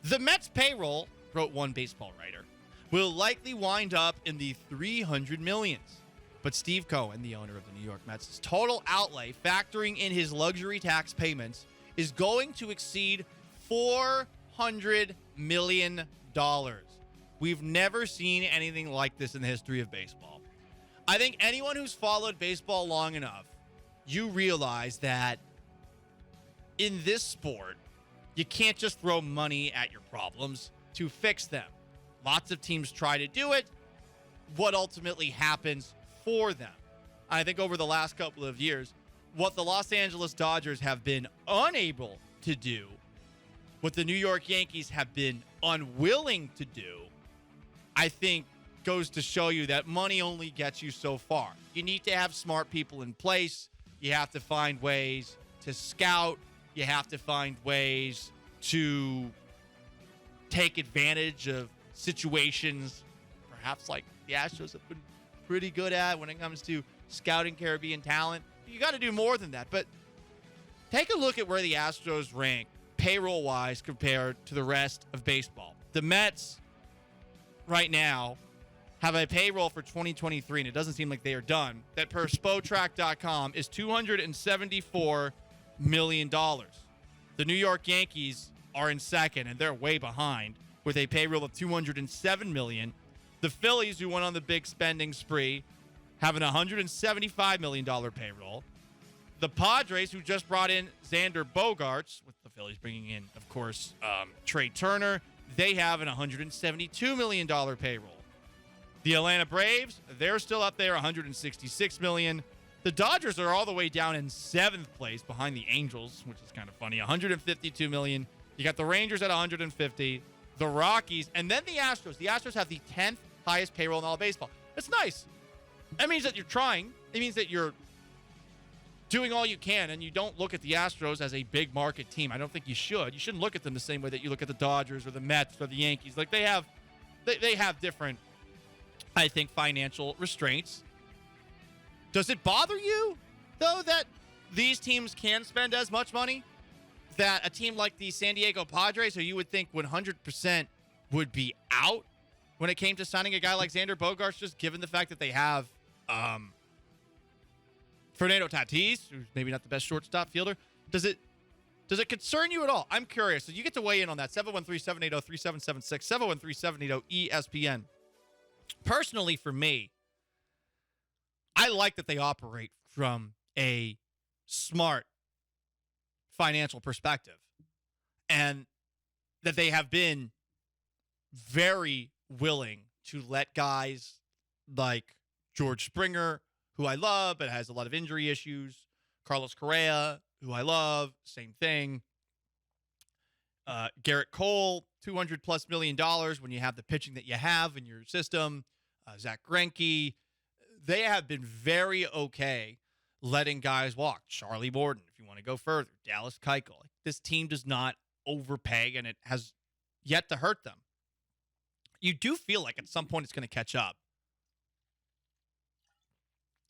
The Mets payroll, wrote one baseball writer, will likely wind up in the 300 millions. But Steve Cohen, the owner of the New York Mets' total outlay, factoring in his luxury tax payments, is going to exceed $400 million. We've never seen anything like this in the history of baseball. I think anyone who's followed baseball long enough, you realize that in this sport, you can't just throw money at your problems to fix them. Lots of teams try to do it. What ultimately happens for them? I think over the last couple of years, what the Los Angeles Dodgers have been unable to do, what the New York Yankees have been unwilling to do, I think goes to show you that money only gets you so far. You need to have smart people in place. You have to find ways to scout. You have to find ways to take advantage of situations, perhaps like the Astros have been pretty good at when it comes to scouting Caribbean talent. You got to do more than that. But take a look at where the Astros rank payroll-wise compared to the rest of baseball. The Mets right now have a payroll for 2023, and it doesn't seem like they are done, that per Spotrac.com is $274 million. The New York Yankees are in second, and they're way behind with a payroll of $207 million. The Phillies, who went on the big spending spree, have an $175 million payroll. The Padres, who just brought in Xander Bogaerts, with the Phillies bringing in, of course, Trey Turner, they have an $172 million payroll. The Atlanta Braves, they're still up there, $166 million. The Dodgers are all the way down in 7th place behind the Angels, which is kind of funny, $152 million. You got the Rangers at $150, the Rockies, and then the Astros. The Astros have the 10th highest payroll in all of baseball. It's nice. That means that you're trying. It means that you're doing all you can, and you don't look at the Astros as a big market team. I don't think you should. You shouldn't look at them the same way that you look at the Dodgers or the Mets or the Yankees. Like they have different, I think, financial restraints. Does it bother you, though, that these teams can spend as much money? That a team like the San Diego Padres, who you would think 100% would be out when it came to signing a guy like Xander Bogaerts, just given the fact that they have Fernando Tatis, who's maybe not the best shortstop fielder. Does it concern you at all? I'm curious. So you get to weigh in on that. 713-780-3776, 713-780-ESPN. Personally, for me, I like that they operate from a smart financial perspective and that they have been very willing to let guys like George Springer, who I love but has a lot of injury issues, Carlos Correa, who I love, same thing, Garrett Cole, $200+ million when you have the pitching that you have in your system, Zach Greinke. They have been very okay letting guys walk. Charlie Morton, if you want to go further. Dallas Keuchel. This team does not overpay, and it has yet to hurt them. You do feel like at some point it's going to catch up.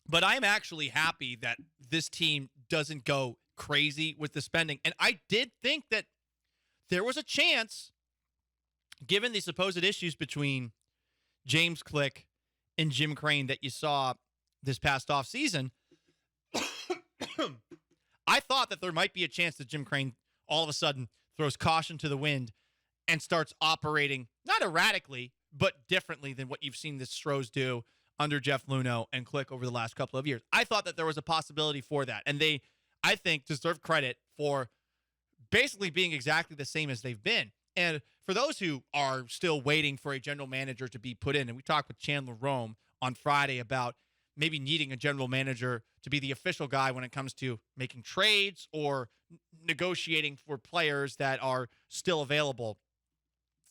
But I'm actually happy that this team doesn't go crazy with the spending. And I did think that there was a chance, given the supposed issues between James Click and Jim Crane that you saw this past offseason, I thought that there might be a chance that Jim Crane all of a sudden throws caution to the wind and starts operating, not erratically, but differently than what you've seen the Astros do under Jeff Luhnow and Click over the last couple of years. I thought that there was a possibility for that. And they, I think, deserve credit for basically being exactly the same as they've been. And for those who are still waiting for a general manager to be put in, and we talked with Chandler Rome on Friday about maybe needing a general manager to be the official guy when it comes to making trades or negotiating for players that are still available.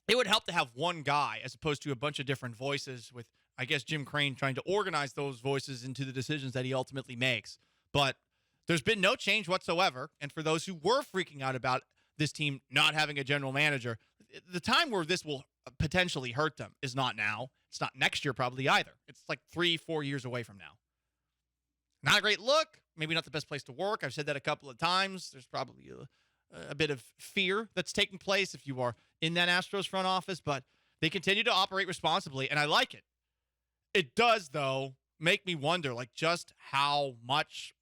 It would help to have one guy as opposed to a bunch of different voices with, I guess, Jim Crane trying to organize those voices into the decisions that he ultimately makes. But there's been no change whatsoever. And for those who were freaking out about this team not having a general manager, the time where this will potentially hurt them is not now. It's not next year probably either. It's like 3-4 years away from now. Not a great look. Maybe not the best place to work. I've said that a couple of times. There's probably a bit of fear that's taking place if you are in that Astros front office, but they continue to operate responsibly, and I like it. It does, though, make me wonder, like, just how much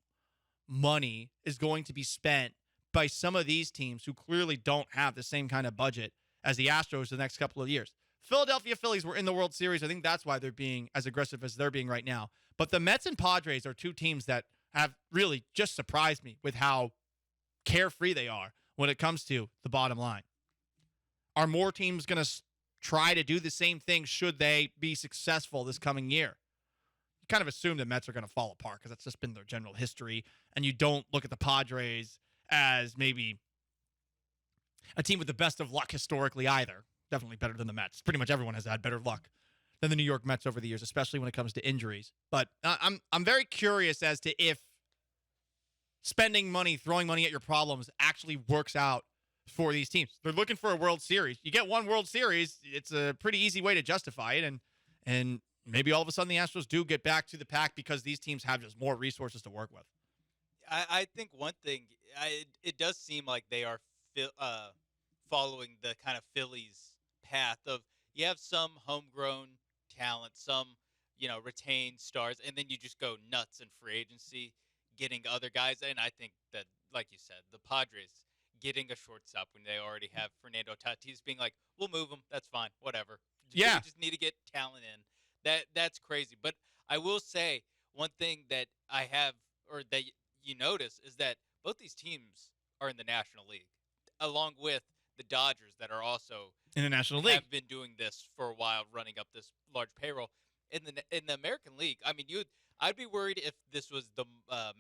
money is going to be spent by some of these teams who clearly don't have the same kind of budget as the Astros the next couple of years. Philadelphia Phillies were in the World Series. I think that's why they're being as aggressive as they're being right now. But the Mets and Padres are two teams that have really just surprised me with how carefree they are when it comes to the bottom line. Are more teams going to try to do the same thing should they be successful this coming year? You kind of assume the Mets are going to fall apart because that's just been their general history, and you don't look at the Padres as maybe a team with the best of luck historically either. Definitely better than the Mets. Pretty much everyone has had better luck than the New York Mets over the years, especially when it comes to injuries. But I'm very curious as to if spending money, throwing money at your problems actually works out for these teams. They're looking for a World Series. You get one World Series, it's a pretty easy way to justify it, and maybe all of a sudden the Astros do get back to the pack because these teams have just more resources to work with. I think one thing, it does seem like they are following the kind of Phillies path of you have some homegrown talent, some retained stars, and then you just go nuts in free agency, getting other guys. And I think that, like you said, the Padres getting a shortstop when they already have Fernando Tatis being like, we'll move him, that's fine, whatever. Yeah, we just need to get talent in. That's crazy. But I will say one thing that I have, or that you notice, is that both these teams are in the National League, along with the Dodgers that are also in the National League. Have been doing this for a while, running up this large payroll. In the American League, I mean, I'd be worried if this was the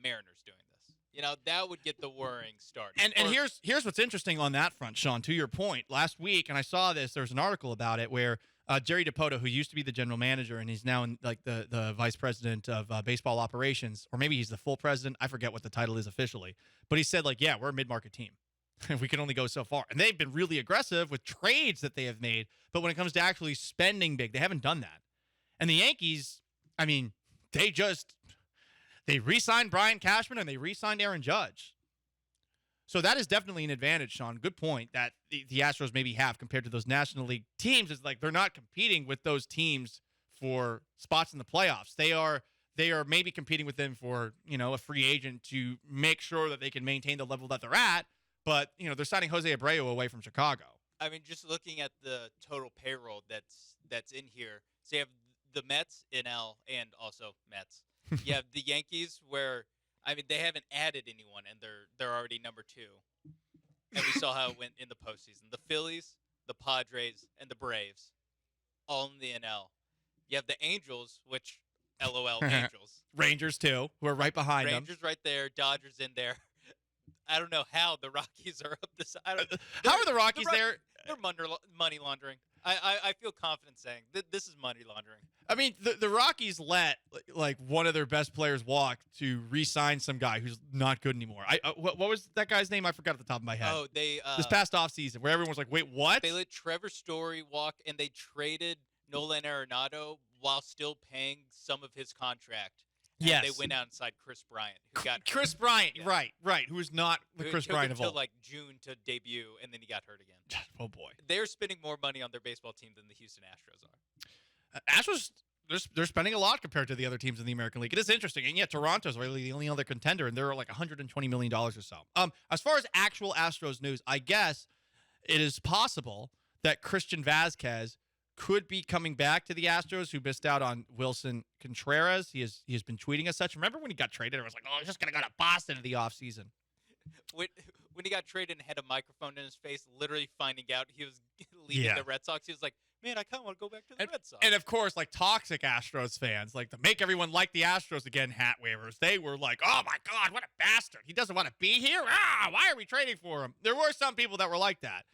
Mariners doing this. That would get the worrying started. And here's what's interesting on that front, Sean, to your point. Last week, and I saw this, there was an article about it where Jerry DiPoto, who used to be the general manager and he's now in, like the vice president of baseball operations, or maybe he's the full president. I forget what the title is officially. But he said, like, yeah, we're a mid-market team. We can only go so far. And they've been really aggressive with trades that they have made. But when it comes to actually spending big, they haven't done that. And the Yankees, I mean, they re-signed Brian Cashman and they re-signed Aaron Judge. So that is definitely an advantage, Sean. Good point that the Astros maybe have compared to those National League teams. Is like they're not competing with those teams for spots in the playoffs. They are maybe competing with them for, a free agent to make sure that they can maintain the level that they're at. But, they're signing Jose Abreu away from Chicago. I mean, just looking at the total payroll that's in here. So you have the Mets, NL, and also Mets. You have the Yankees, where, I mean, they haven't added anyone, and they're already number 2. And we saw how it went in the postseason. The Phillies, the Padres, and the Braves, all in the NL. You have the Angels, which, LOL, Angels. Rangers, too, who are right behind them. Rangers right there, Dodgers in there. I don't know how the Rockies are up this. How are the Rockies there? They're money laundering. I feel confident saying this is money laundering. I mean, the Rockies let like one of their best players walk to re-sign some guy who's not good anymore. What was that guy's name? I forgot at the top of my head. Oh, they this past offseason where everyone was like, wait, what? They let Trevor Story walk, and they traded Nolan Arenado while still paying some of his contract. Yes. They went out and signed Chris Bryant, who got hurt. Chris Bryant, yeah. right, who is not the Chris Bryant of old. Until like June to debut, and then he got hurt again. Oh boy, they're spending more money on their baseball team than the Houston Astros are. Astros, they're spending a lot compared to the other teams in the American League. It is interesting, and yeah, Toronto's really the only other contender, and they're like $120 million or so. As far as actual Astros news, I guess it is possible that Christian Vazquez could be coming back to the Astros, who missed out on Wilson Contreras. He has been tweeting as such. Remember when he got traded? I was like, oh, he's just going to go to Boston in the offseason. When he got traded and had a microphone in his face, literally finding out he was leaving the Red Sox, he was like, man, I kind of want to go back to the Red Sox. And, of course, like toxic Astros fans, like to make everyone like the Astros again hat wavers, they were like, oh, my God, what a bastard. He doesn't want to be here? Why are we trading for him? There were some people that were like that.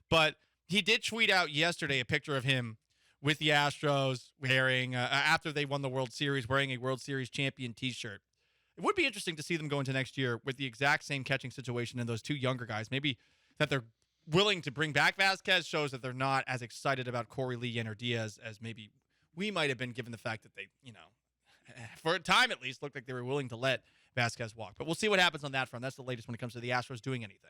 But he did tweet out yesterday a picture of him with the Astros wearing, after they won the World Series, wearing a World Series champion T-shirt. It would be interesting to see them go into next year with the exact same catching situation and those two younger guys. Maybe that they're willing to bring back Vazquez shows that they're not as excited about Corey Lee and or Diaz as maybe we might have been, given the fact that they, for a time at least, looked like they were willing to let Vazquez walk. But we'll see what happens on that front. That's the latest when it comes to the Astros doing anything.